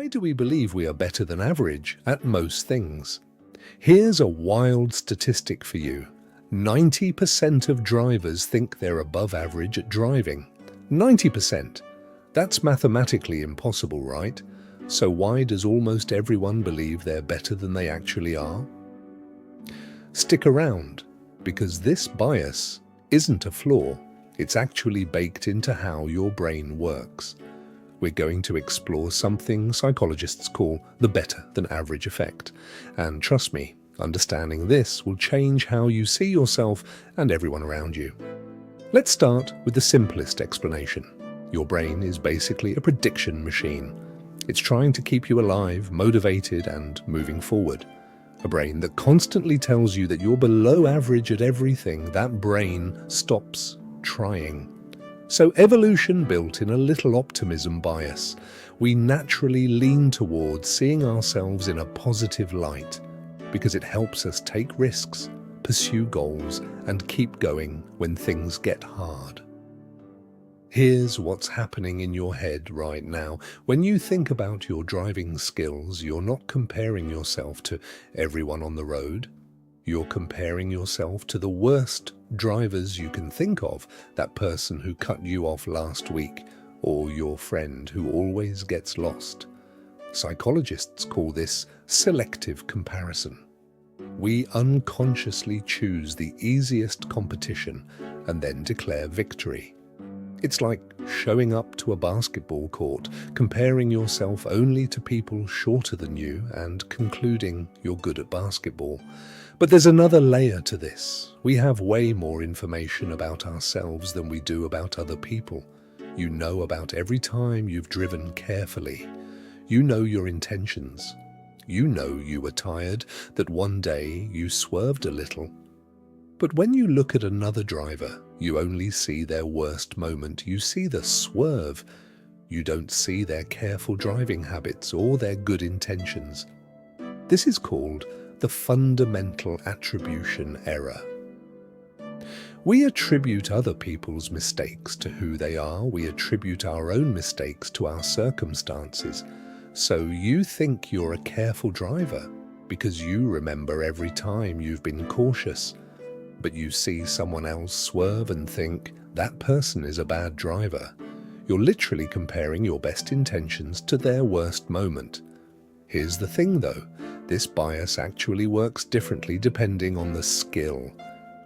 Why do we believe we are better than average at most things? Here's a wild statistic for you. 90% of drivers think they're above average at driving. 90%. That's mathematically impossible, right? So why does almost everyone believe they're better than they actually are? Stick around, because this bias isn't a flaw. It's actually baked into how your brain works. We're going to explore something psychologists call the better than average effect. And trust me, understanding this will change how you see yourself and everyone around you. Let's start with the simplest explanation. Your brain is basically a prediction machine. It's trying to keep you alive, motivated, and moving forward. A brain that constantly tells you that you're below average at everything, that brain stops trying. So evolution built in a little optimism bias. We naturally lean towards seeing ourselves in a positive light because it helps us take risks, pursue goals, and keep going when things get hard. Here's what's happening in your head right now. When you think about your driving skills, you're not comparing yourself to everyone on the road. You're comparing yourself to the worst drivers you can think of, that person who cut you off last week, or your friend who always gets lost. Psychologists call this selective comparison. We unconsciously choose the easiest competition and then declare victory. It's like showing up to a basketball court, comparing yourself only to people shorter than you and concluding you're good at basketball. But there's another layer to this. We have way more information about ourselves than we do about other people. You know about every time you've driven carefully. You know your intentions. You know you were tired, that one day you swerved a little. But when you look at another driver, you only see their worst moment. You see the swerve. You don't see their careful driving habits or their good intentions. This is called the fundamental attribution error. We attribute other people's mistakes to who they are. We attribute our own mistakes to our circumstances. So you think you're a careful driver because you remember every time you've been cautious. But you see someone else swerve and think, that person is a bad driver. You're literally comparing your best intentions to their worst moment. Here's the thing though, this bias actually works differently depending on the skill.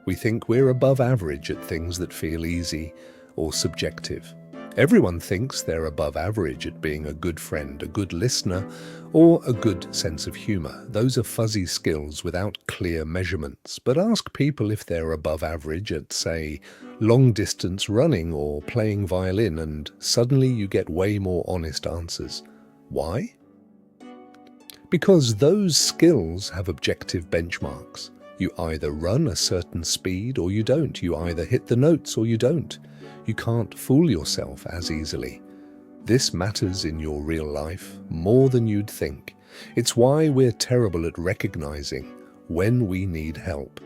We think we're above average at things that feel easy or subjective. Everyone thinks they're above average at being a good friend, a good listener, or a good sense of humor. Those are fuzzy skills without clear measurements. But ask people if they're above average at, say, long-distance running or playing violin, and suddenly you get way more honest answers. Why? Because those skills have objective benchmarks. You either run a certain speed or you don't. You either hit the notes or you don't. You can't fool yourself as easily. This matters in your real life more than you'd think. It's why we're terrible at recognizing when we need help.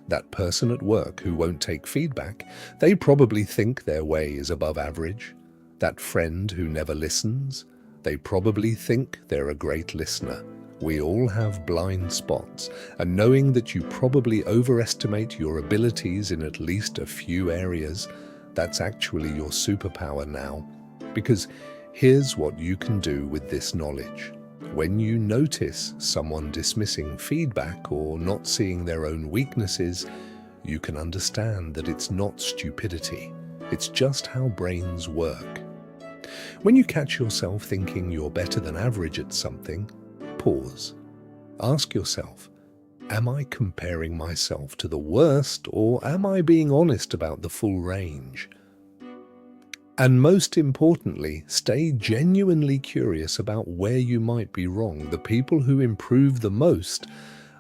That person at work who won't take feedback, they probably think their way is above average. That friend who never listens, they probably think they're a great listener. We all have blind spots, and knowing that you probably overestimate your abilities in at least a few areas, that's actually your superpower now. Because here's what you can do with this knowledge. When you notice someone dismissing feedback or not seeing their own weaknesses, you can understand that it's not stupidity. It's just how brains work. When you catch yourself thinking you're better than average at something, pause. Ask yourself, am I comparing myself to the worst, or am I being honest about the full range? And most importantly, stay genuinely curious about where you might be wrong. The people who improve the most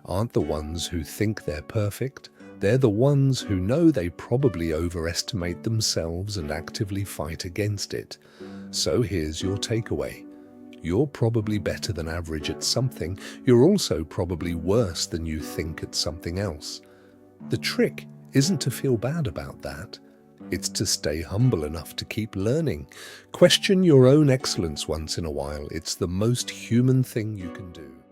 aren't the ones who think they're perfect. They're the ones who know they probably overestimate themselves and actively fight against it. So here's your takeaway. You're probably better than average at something. You're also probably worse than you think at something else. The trick isn't to feel bad about that. It's to stay humble enough to keep learning. Question your own excellence once in a while. It's the most human thing you can do.